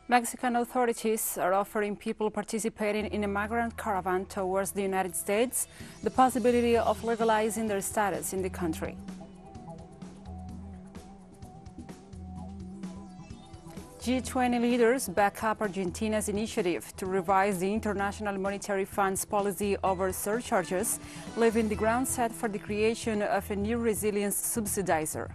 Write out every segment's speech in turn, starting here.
Mexican authorities are offering people participating in a migrant caravan towards the United States the possibility of legalizing their status in the country. G20 leaders back up Argentina's initiative to revise the International Monetary Fund's policy over surcharges, leaving the ground set for the creation of a new resilience subsidizer.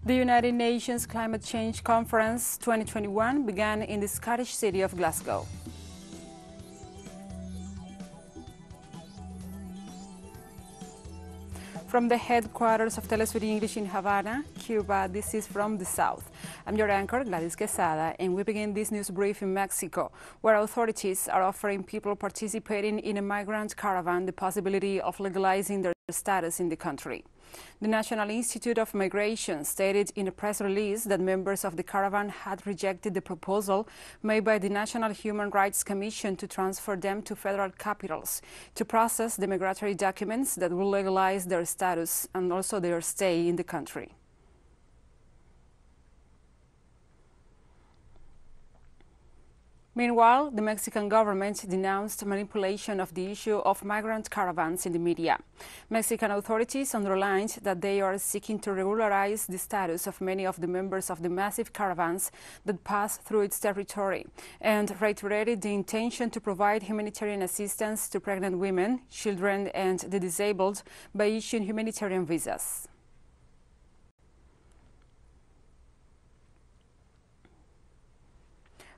The United Nations Climate Change Conference 2021 began in the Scottish city of Glasgow. From the headquarters of TeleSUR English in Havana, Cuba, this is From the South. I'm your anchor, Gladys Quesada, and we begin this news brief in Mexico, where authorities are offering people participating in a migrant caravan the possibility of legalizing their status in the country. The National Institute of Migration stated in a press release that members of the caravan had rejected the proposal made by the National Human Rights Commission to transfer them to federal capitals to process the migratory documents that will legalize their status and also their stay in the country. Meanwhile, the Mexican government denounced manipulation of the issue of migrant caravans in the media. Mexican authorities underlined that they are seeking to regularize the status of many of the members of the massive caravans that pass through its territory, and reiterated the intention to provide humanitarian assistance to pregnant women, children, and the disabled by issuing humanitarian visas.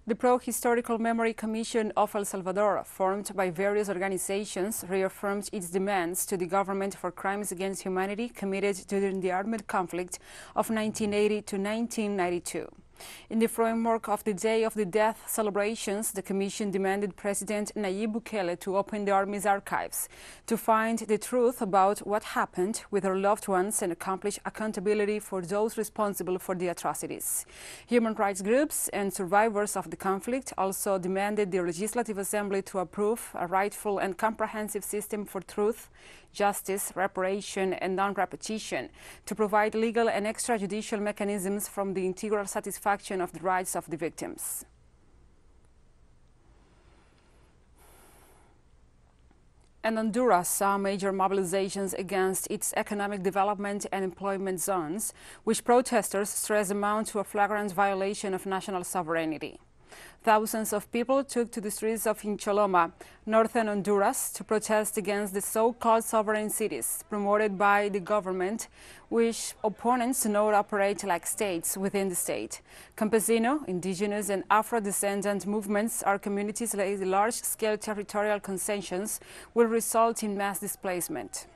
The Pro-Historical Memory Commission of El Salvador, formed by various organizations, reaffirmed its demands to the government for crimes against humanity committed during the armed conflict of 1980 to 1992. In the framework of the Day of the Death celebrations, the Commission demanded President Nayib Bukele to open the Army's archives to find the truth about what happened with our loved ones and accomplish accountability for those responsible for the atrocities. Human rights groups and survivors of the conflict also demanded the Legislative Assembly to approve a rightful and comprehensive system for truth, justice, reparation, and non-repetition to provide legal and extrajudicial mechanisms from the integral satisfaction of the rights of the victims. And Honduras saw major mobilizations against its economic development and employment zones, which protesters stress amount to a flagrant violation of national sovereignty. Thousands of people took to the streets of Incholoma, northern Honduras, to protest against the so-called sovereign cities promoted by the government, which opponents note operate like states within the state. Campesino, indigenous, and Afro-descendant movements are communities that large-scale territorial concessions will result in mass displacement.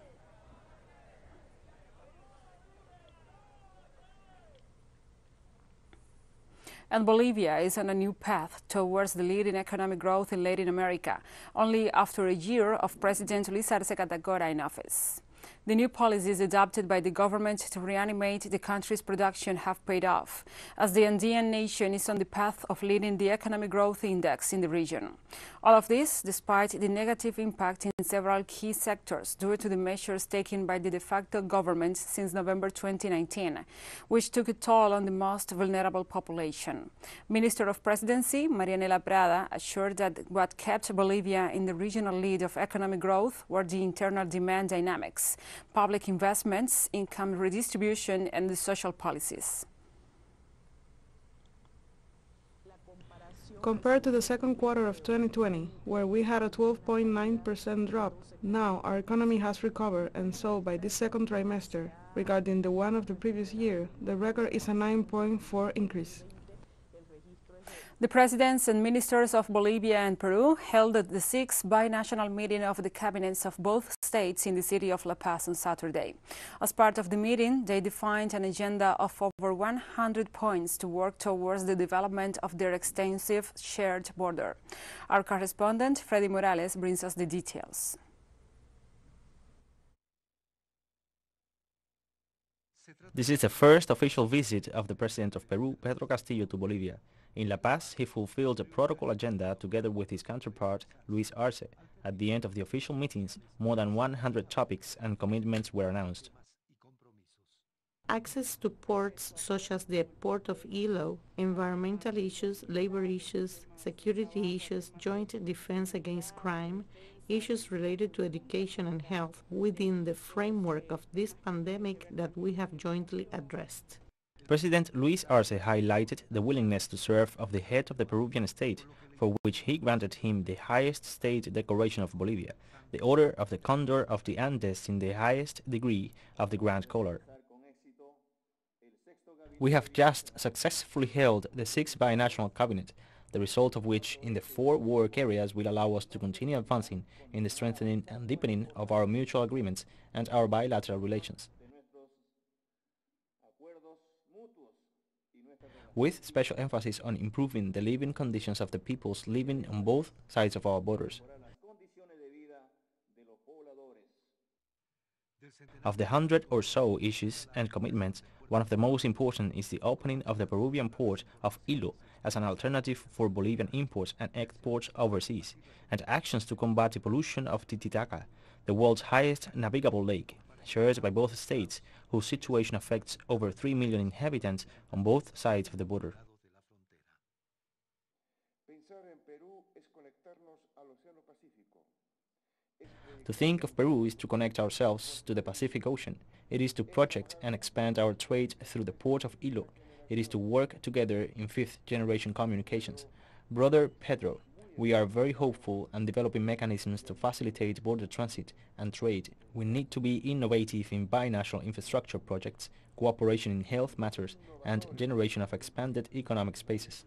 And Bolivia is on a new path towards the leading economic growth in Latin America, only after a year of President Luis Arce Catacora in office. The new policies adopted by the government to reanimate the country's production have paid off, as the Andean nation is on the path of leading the economic growth index in the region. All of this despite the negative impact in several key sectors due to the measures taken by the de facto government since November 2019, which took a toll on the most vulnerable population. Minister of Presidency Marianela Prada assured that what kept Bolivia in the regional lead of economic growth were the internal demand dynamics, public investments, income redistribution, and the social policies. Compared to the second quarter of 2020, where we had a 12.9% drop, now our economy has recovered, and so by this second trimester, regarding the one of the previous year, the record is a 9.4% increase. The presidents and ministers of Bolivia and Peru held the sixth binational meeting of the cabinets of both states in the city of La Paz on Saturday. As part of the meeting, they defined an agenda of over 100 points to work towards the development of their extensive shared border. Our correspondent, Freddy Morales, brings us the details. This is the first official visit of the President of Peru, Pedro Castillo, to Bolivia. In La Paz, he fulfilled the protocol agenda together with his counterpart, Luis Arce. At the end of the official meetings, more than 100 topics and commitments were announced. Access to ports such as the Port of Ilo, environmental issues, labor issues, security issues, joint defense against crime, issues related to education and health within the framework of this pandemic that we have jointly addressed. President Luis Arce highlighted the willingness to serve of the head of the Peruvian state, for which he granted him the highest state decoration of Bolivia, the Order of the Condor of the Andes in the highest degree of the Grand Collar. We have just successfully held the 6th binational cabinet, the result of which in the 4 work areas will allow us to continue advancing in the strengthening and deepening of our mutual agreements and our bilateral relations, with special emphasis on improving the living conditions of the peoples living on both sides of our borders. Of the 100 or so issues and commitments, one of the most important is the opening of the Peruvian port of Ilo as an alternative for Bolivian imports and exports overseas, and actions to combat the pollution of Titicaca, the world's highest navigable lake, shared by both states, whose situation affects over 3 million inhabitants on both sides of the border. To think of Peru is to connect ourselves to the Pacific Ocean. It is to project and expand our trade through the port of Ilo. It is to work together in 5th-generation communications. Brother Pedro, we are very hopeful and developing mechanisms to facilitate border transit and trade. We need to be innovative in binational infrastructure projects, cooperation in health matters, and generation of expanded economic spaces.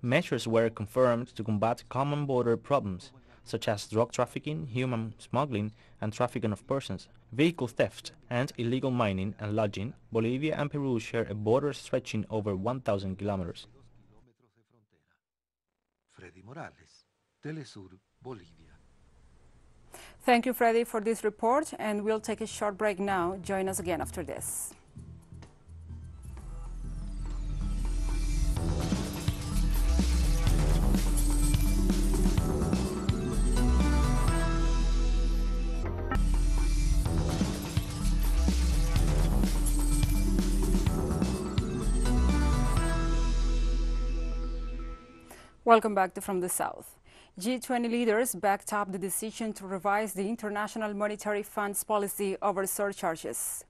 Measures were confirmed to combat common border problems, such as drug trafficking, human smuggling, and trafficking of persons, vehicle theft, and illegal mining and lodging. Bolivia and Peru share a border stretching over 1,000 kilometers. Freddy Morales, TeleSUR, Bolivia. Thank you, Freddy, for this report, and we'll take a short break now. Join us again after this. Welcome back to From the South. G20 leaders backed up the decision to revise the International Monetary Fund's policy over surcharges.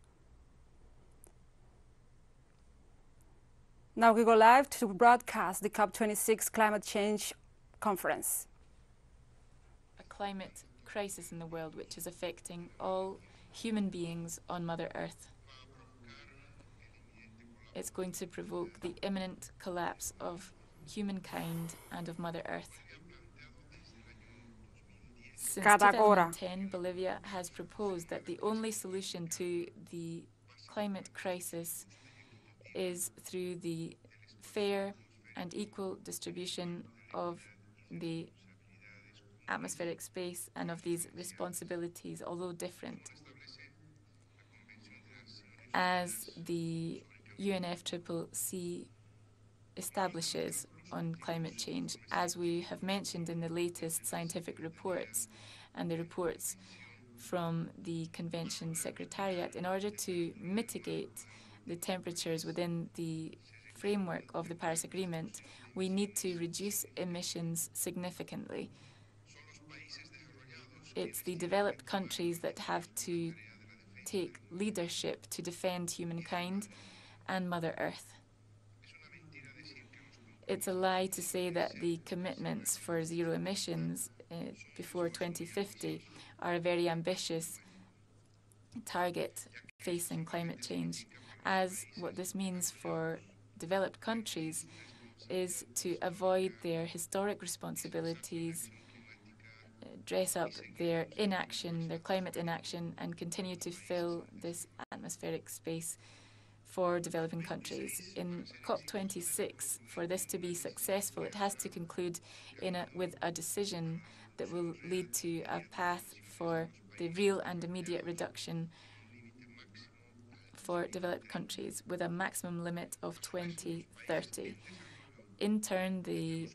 Now we go live to broadcast the COP26 climate change conference. A climate crisis in the world which is affecting all human beings on Mother Earth. It's going to provoke the imminent collapse of humankind and of Mother Earth. Since 2010, Bolivia has proposed that the only solution to the climate crisis is through the fair and equal distribution of the atmospheric space and of these responsibilities, although different. As the UNFCCC establishes on climate change, as we have mentioned in the latest scientific reports and the reports from the Convention Secretariat, in order to mitigate the temperatures within the framework of the Paris Agreement, we need to reduce emissions significantly. It's the developed countries that have to take leadership to defend humankind and Mother Earth. It's a lie to say that the commitments for zero emissions before 2050 are a very ambitious target facing climate change, as what this means for developed countries is to avoid their historic responsibilities, dress up their inaction, their climate inaction, and continue to fill this atmospheric space for developing countries. In COP26, for this to be successful, it has to conclude with a decision that will lead to a path for the real and immediate reduction for developed countries with a maximum limit of 2030. In turn, the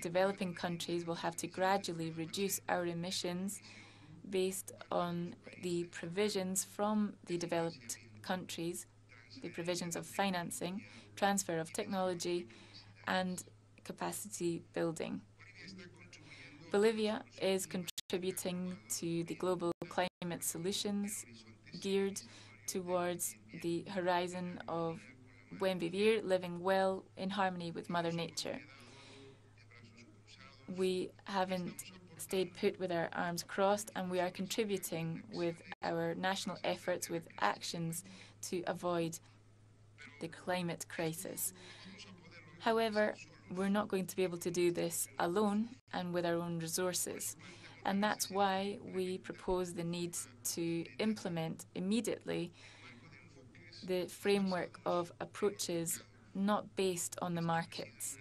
developing countries will have to gradually reduce our emissions based on the provisions from the developed countries, the provisions of financing, transfer of technology, and capacity building. Bolivia is contributing to the global climate solutions geared towards the horizon of buen vivir, living well in harmony with Mother Nature. We haven't stayed put with our arms crossed, and we are contributing with our national efforts with actions to avoid the climate crisis. However, we're not going to be able to do this alone and with our own resources. And that's why we propose the need to implement immediately the framework of approaches not based on the markets,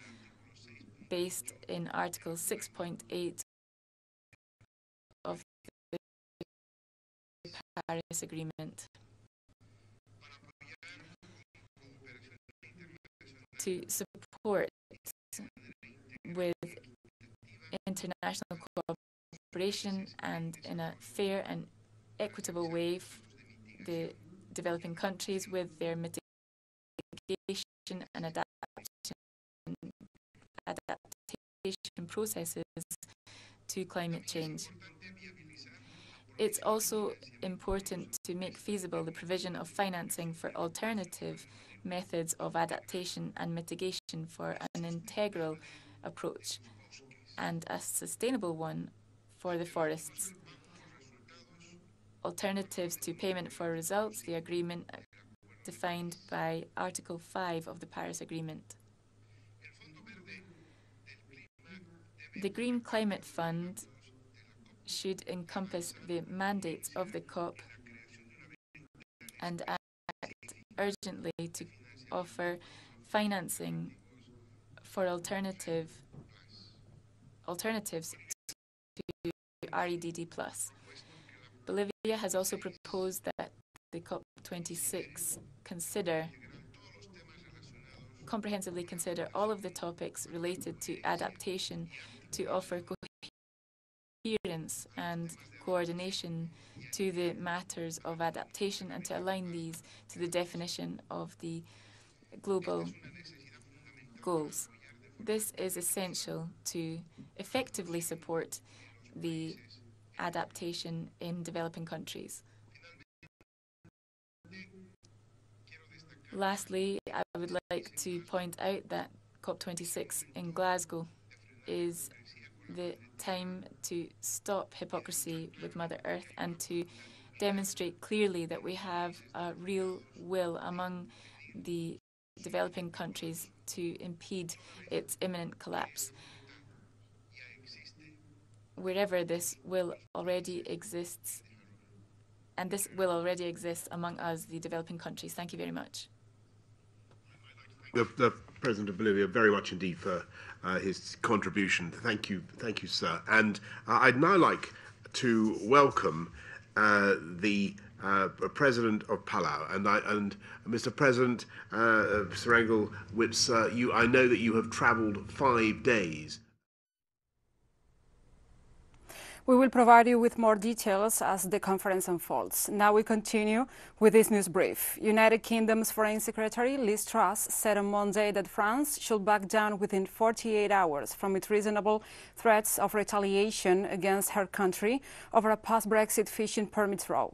based in Article 6.8 of the Paris Agreement, to support with international cooperation and in a fair and equitable way the developing countries with their mitigation and adaptation processes to climate change. It's also important to make feasible the provision of financing for alternative methods of adaptation and mitigation for an integral approach and a sustainable one for the forests. Alternatives to payment for results, the agreement defined by Article 5 of the Paris Agreement. The Green Climate Fund should encompass the mandates of the COP and act urgently to offer financing for alternatives to REDD+. Bolivia has also proposed that the COP26 comprehensively consider all of the topics related to adaptation to offer coherence and coordination to the matters of adaptation and to align these to the definition of the global goals. This is essential to effectively support the adaptation in developing countries. Lastly, I would like to point out that COP26 in Glasgow is the time to stop hypocrisy with Mother Earth and to demonstrate clearly that we have a real will among the developing countries to impede its imminent collapse. Wherever this will already exists, and this will already exist among us, the developing countries. Thank you very much. The President of Bolivia very much indeed for his contribution. Thank you, sir. And I'd now like to welcome the President of Palau. And Mr. President, Serangel Witz, I know that you have travelled 5 days. We will provide you with more details as the conference unfolds. Now we continue with this news brief. United Kingdom's Foreign Secretary Liz Truss said on Monday that France should back down within 48 hours from its reasonable threats of retaliation against her country over a post-Brexit fishing permits row.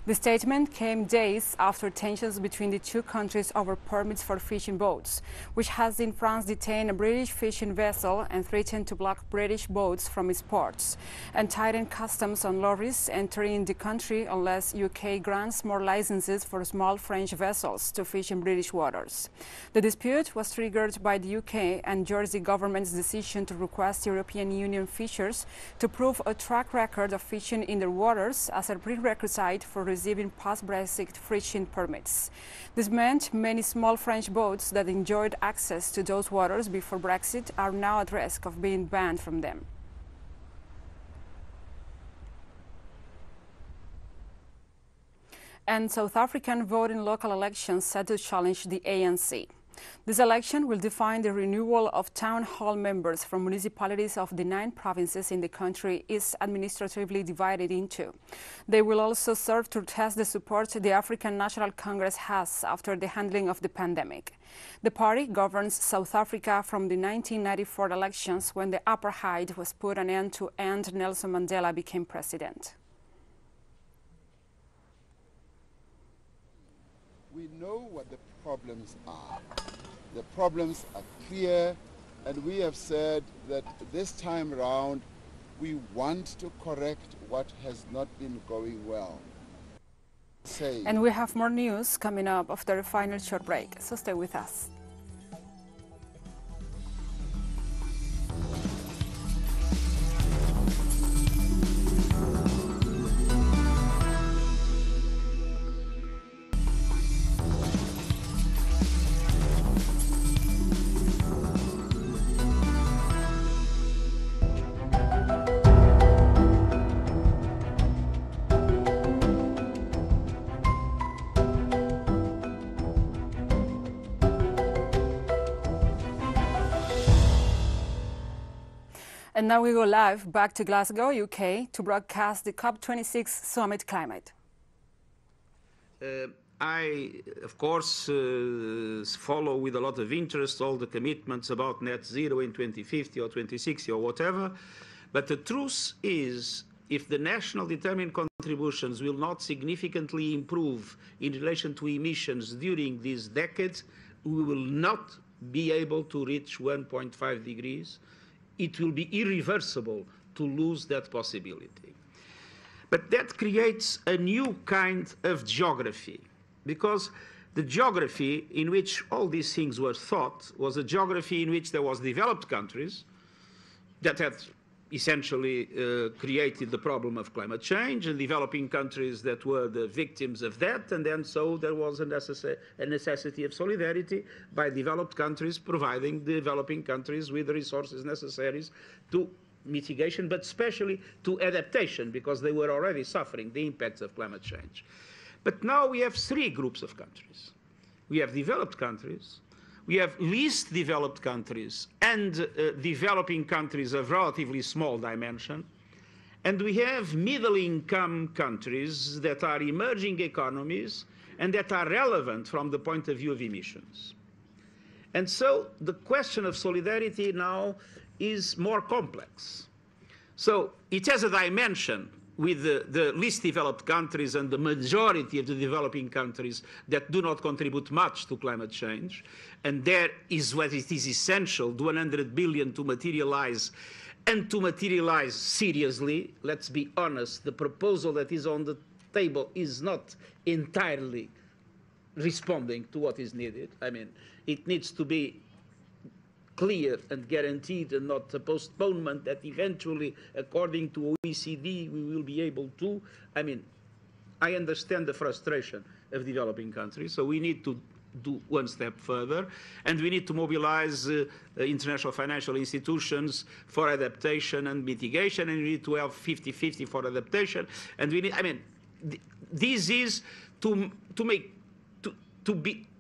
The statement came days after tensions between the two countries over permits for fishing boats, which has in France detained a British fishing vessel and threatened to block British boats from its ports, and tighten customs on lorries entering the country unless UK grants more licenses for small French vessels to fish in British waters. The dispute was triggered by the UK and Jersey government's decision to request European Union fishers to prove a track record of fishing in their waters as a prerequisite for receiving post-Brexit fishing permits. This meant many small French boats that enjoyed access to those waters before Brexit are now at risk of being banned from them. And South African vote in local elections set to challenge the ANC. This election will define the renewal of town hall members from municipalities of the 9 provinces in the country is administratively divided into. They will also serve to test the support the African National Congress has after the handling of the pandemic. The party governs South Africa from the 1994 elections when the apartheid was put an end to and Nelson Mandela became president. We know what the problems are. The problems are clear, and we have said that this time around we want to correct what has not been going well. And we have more news coming up after a final short break, so stay with us. And now we go live back to Glasgow, UK, to broadcast the COP26 Summit Climate. I, of course, follow with a lot of interest all the commitments about net zero in 2050 or 2060 or whatever. But the truth is, if the national determined contributions will not significantly improve in relation to emissions during this decade, we will not be able to reach 1.5 degrees. It will be irreversible to lose that possibility. But that creates a new kind of geography, because the geography in which all these things were thought was a geography in which there was developed countries that had essentially created the problem of climate change, and developing countries that were the victims of that, and then so there was a necessity of solidarity by developed countries providing developing countries with the resources necessary to mitigation, but especially to adaptation, because they were already suffering the impacts of climate change. But now we have 3 groups of countries. We have developed countries, we have least developed countries and developing countries of relatively small dimension, and we have middle-income countries that are emerging economies and that are relevant from the point of view of emissions. And so the question of solidarity now is more complex. So it has a dimension with the least developed countries and the majority of the developing countries that do not contribute much to climate change. And there is what it is essential, the 100 billion to materialize, and to materialize seriously. Let's be honest, the proposal that is on the table is not entirely responding to what is needed. I mean, it needs to be clear and guaranteed, and not a postponement that eventually, according to OECD, we will be able to. I mean, I understand the frustration of developing countries, so we need to do one step further, and we need to mobilize international financial institutions for adaptation and mitigation, and we need to have 50-50 for adaptation, and we need, I mean, this is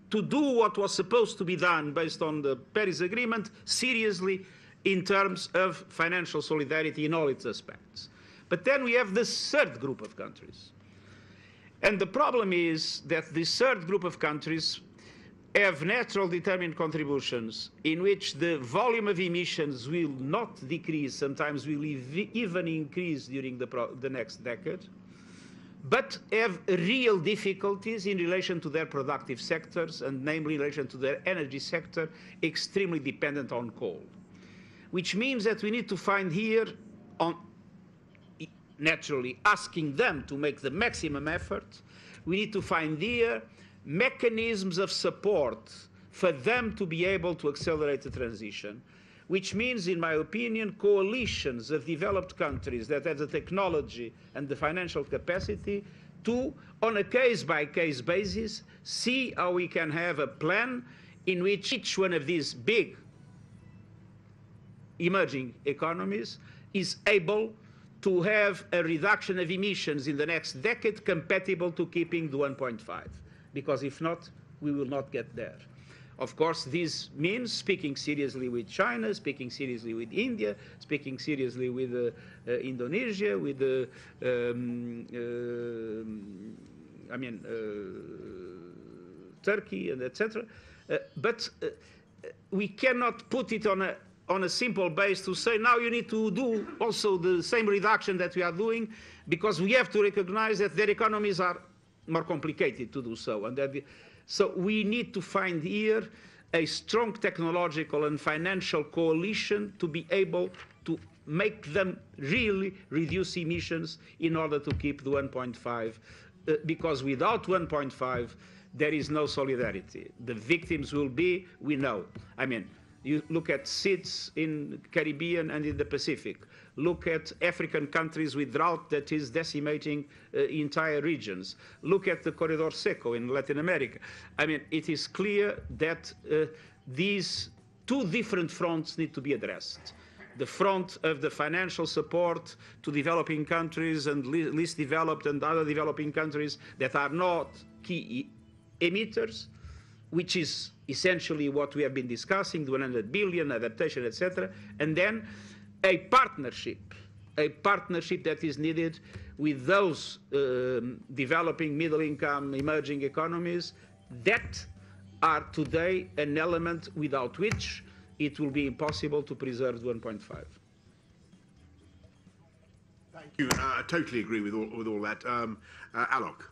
to do what was supposed to be done based on the Paris Agreement seriously in terms of financial solidarity in all its aspects. But then we have this 3rd group of countries. And the problem is that this 3rd group of countries have natural determined contributions in which the volume of emissions will not decrease, sometimes will even increase during the next decade, but have real difficulties in relation to their productive sectors, and namely in relation to their energy sector, extremely dependent on coal. Which means that we need to find here, naturally asking them to make the maximum effort, we need to find here mechanisms of support for them to be able to accelerate the transition, which means, in my opinion, coalitions of developed countries that have the technology and the financial capacity to, on a case-by-case basis, see how we can have a plan in which each one of these big emerging economies is able to have a reduction of emissions in the next decade compatible to keeping the 1.5. Because if not, we will not get there. of course, this means speaking seriously with China, speaking seriously with India, speaking seriously with Indonesia, with Turkey, and etc. But we cannot put it on a simple base to say now you need to do also the same reduction that we are doing, because we have to recognize that their economies are more complicated to do so, and that so we need to find here a strong technological and financial coalition to be able to make them really reduce emissions in order to keep the 1.5, because without 1.5 there is no solidarity. The victims will be, we know. I mean, you look at SIDS in the Caribbean and in the Pacific. Look at African countries with drought that is decimating entire regions. Look at the Corredor Seco in Latin America. I mean, it is clear that these two different fronts need to be addressed. The front of the financial support to developing countries and least developed and other developing countries that are not key emitters, which is essentially what we have been discussing, the 100 billion, adaptation, etc. And then a partnership that is needed with those developing, middle-income, emerging economies that are today an element without which it will be impossible to preserve 1.5. Thank you. I totally agree with all that. Alok.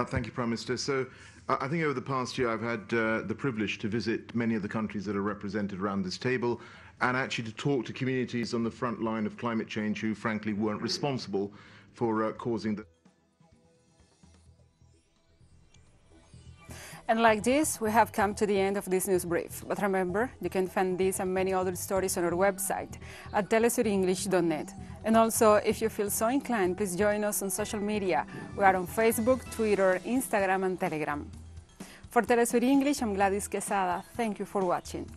Thank you, Prime Minister. So I think over the past year I've had the privilege to visit many of the countries that are represented around this table, and actually to talk to communities on the front line of climate change who frankly weren't responsible for causing the... And like this, we have come to the end of this news brief. But remember, you can find this and many other stories on our website at telesurenglish.net. And also, if you feel so inclined, please join us on social media. We are on Facebook, Twitter, Instagram, and Telegram. For TeleSUR English, I'm Gladys Quesada. Thank you for watching.